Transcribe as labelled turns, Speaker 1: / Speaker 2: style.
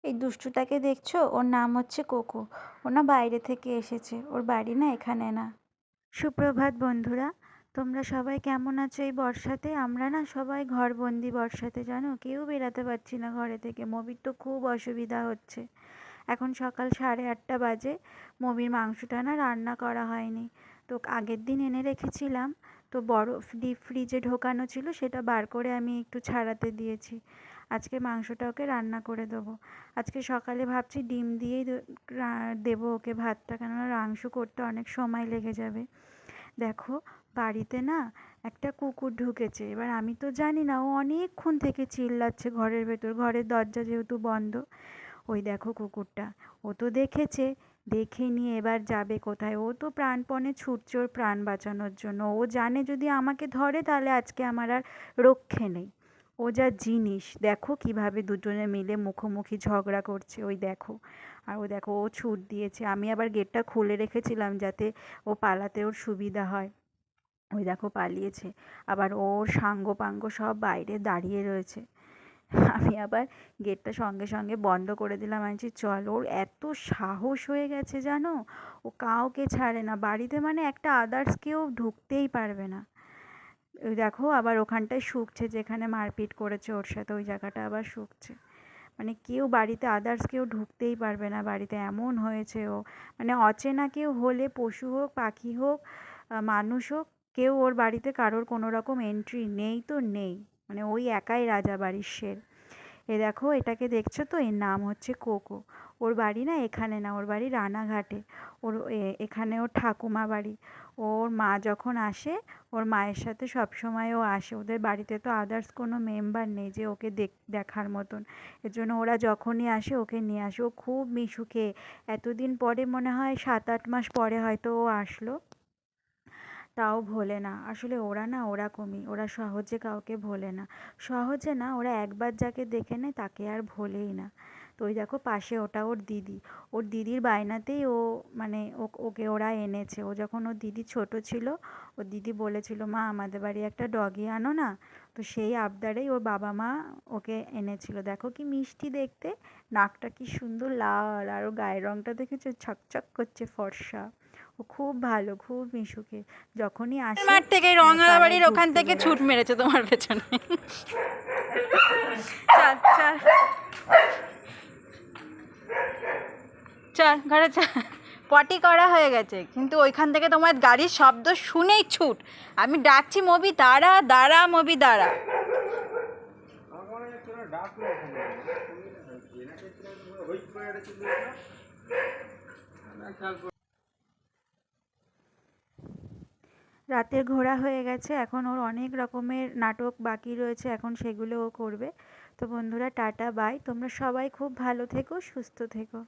Speaker 1: এই দুষ্টুটাকে দেখছো? ওর নাম হচ্ছে কোকো। ও না বাইরে থেকে এসেছে, ওর বাড়ি না এখানে না। সুপ্রভাত বন্ধুরা, তোমরা সবাই কেমন আছো এই বর্ষাতে? আমরা না সবাই ঘরবন্দি বর্ষাতে, জানো, কেউ বেরাতে পারছি না ঘরে থেকে। মবির তো খুব অসুবিধা হচ্ছে। এখন সকাল 8:30 বাজে, মবির মাংসটা না রান্না করা হয়নি। তো আগের দিন এনে রেখেছিলাম, তো বরফ ডিপ ফ্রিজে ঢোকানো ছিল, সেটা বার করে আমি একটু ছাড়াতে দিয়েছি। আজকে মাংসটা ওকে রান্না করে দেবো। আজকে সকালে ভাবছি ডিম দিয়েই দেবো ওকে ভাতটা, কেননা মাংস করতে অনেক সময় লেগে যাবে। দেখো, বাড়িতে না একটা কুকুর ঢুকেছে। এবার আমি তো জানি না, ও অনেকক্ষণ থেকে চিল্লাচ্ছে ঘরের ভেতর, ঘরের দরজা যেহেতু বন্ধ। ওই দেখো কুকুরটা, ও তো দেখেছে, দেখে নিয়ে এবার যাবে কোথায়? ও তো প্রাণপণে ছুটছে ওর প্রাণ বাঁচানোর জন্য। ও জানে যদি আমাকে ধরে তাহলে আজকে আমার আর রক্ষে নেই। ও যা জিনিস, দেখো কিভাবে দুজনে মিলে মুখোমুখি ঝগড়া করছে, ওই দেখো। আর ও দেখো, ও ছুট দিয়েছে। আমি আবার গেটটা খুলে রেখেছিলাম যাতে ও পালাতে ওর সুবিধা হয়। ওই দেখো পালিয়েছে। আবার ওর সাঙ্গ পাঙ্গ সব বাইরে দাঁড়িয়ে রয়েছে। আমি আবার গেটটা সঙ্গে সঙ্গে বন্ধ করে দিলাম। আমি বলছি চল, ওর এত সাহস হয়ে গেছে জানো, ও কাউকে ছাড়ে না বাড়িতে, মানে একটা আদার্স কেউ ঢুকতেই পারবে না। ওই দেখো আবার ওখানটায় শুকছে, যেখানে মারপিট করেছে ওর সাথে ওই জায়গাটা আবার শুকছে। মানে কেউ বাড়িতে আদার্স কেউ ঢুকতেই পারবে না বাড়িতে, এমন হয়েছে ও। মানে অচেনা কেউ হলে, পশু হোক, পাখি হোক, মানুষ হোক, কেউ ওর বাড়িতে কারোর কোনো রকম এন্ট্রি নেই তো নেই। মানে ওই একাই রাজা বাড়ির শের। এ দেখো, এটাকে দেখছো তো, এর নাম হচ্ছে কোকো। ওর বাড়ি না এখানে না, ওর বাড়ি রানাঘাটে। ওর এখানে ওর ঠাকুমা বাড়ি। ওর মা যখন আসে, ওর মায়ের সাথে সবসময় ও আসে। ওদের বাড়িতে তো আদার্স কোনো মেম্বার নেই যে ওকে দেখার মতন। এর জন্য ওরা যখনই আসে ওকে নিয়ে আসে। ও খুব মিশুকে। এতদিন পরে, মনে হয় 7-8 মাস পরে হয়তো ও আসলো, তাও ভোলে না। আসলে ওরা না ওরকমই, ওরা সহজে কাউকে ভোলে না। সহজে না, ওরা একবার যাকে দেখে নেয় তাকে আর ভোলেই না। তো ওই দেখো পাশে, ওটা ওর দিদি। ওর দিদির বায়নাতেই ও, মানে ওকে ওরা এনেছে। ও যখন ওর দিদি ছোট ছিল, ওর দিদি বলেছিল মা আমাদের বাড়ি একটা ডগি আনো না। তো সেই আবদারেই ওর বাবা মা ওকে এনেছিল। দেখো কি মিষ্টি দেখতে, নাকটা কি সুন্দর লাল, আর ওর গায়ের রংটা দেখেছো, ছকছক করছে, ফর্সা। ও খুব ভালো, খুব মিশুকে। যখনই আসে
Speaker 2: মাঠ থেকে রঙালা
Speaker 1: পাড়ায়
Speaker 2: বাড়ির ওখান
Speaker 1: ঘুরতে
Speaker 2: থেকে
Speaker 1: বেরোয়।
Speaker 2: ছুট মেরেছে তোমার পেছনে। চল চল চল ঘরে চল। পটি করা হয়ে গেছে, কিন্তু ওইখান থেকে তোমার গাড়ির শব্দ শুনেই ছুট। আমি ডাকছি মবি দাঁড়া দাঁড়া, মবি দাঁড়া।
Speaker 1: রাতের ঘোরা হয়ে গেছে, এখন ওর অনেক রকমের নাটক বাকি রয়েছে, এখন সেগুলো ও করবে। তো বন্ধুরা, টাটা বাই। তোমরা সবাই খুব ভালো থেকো, সুস্থ থেকো।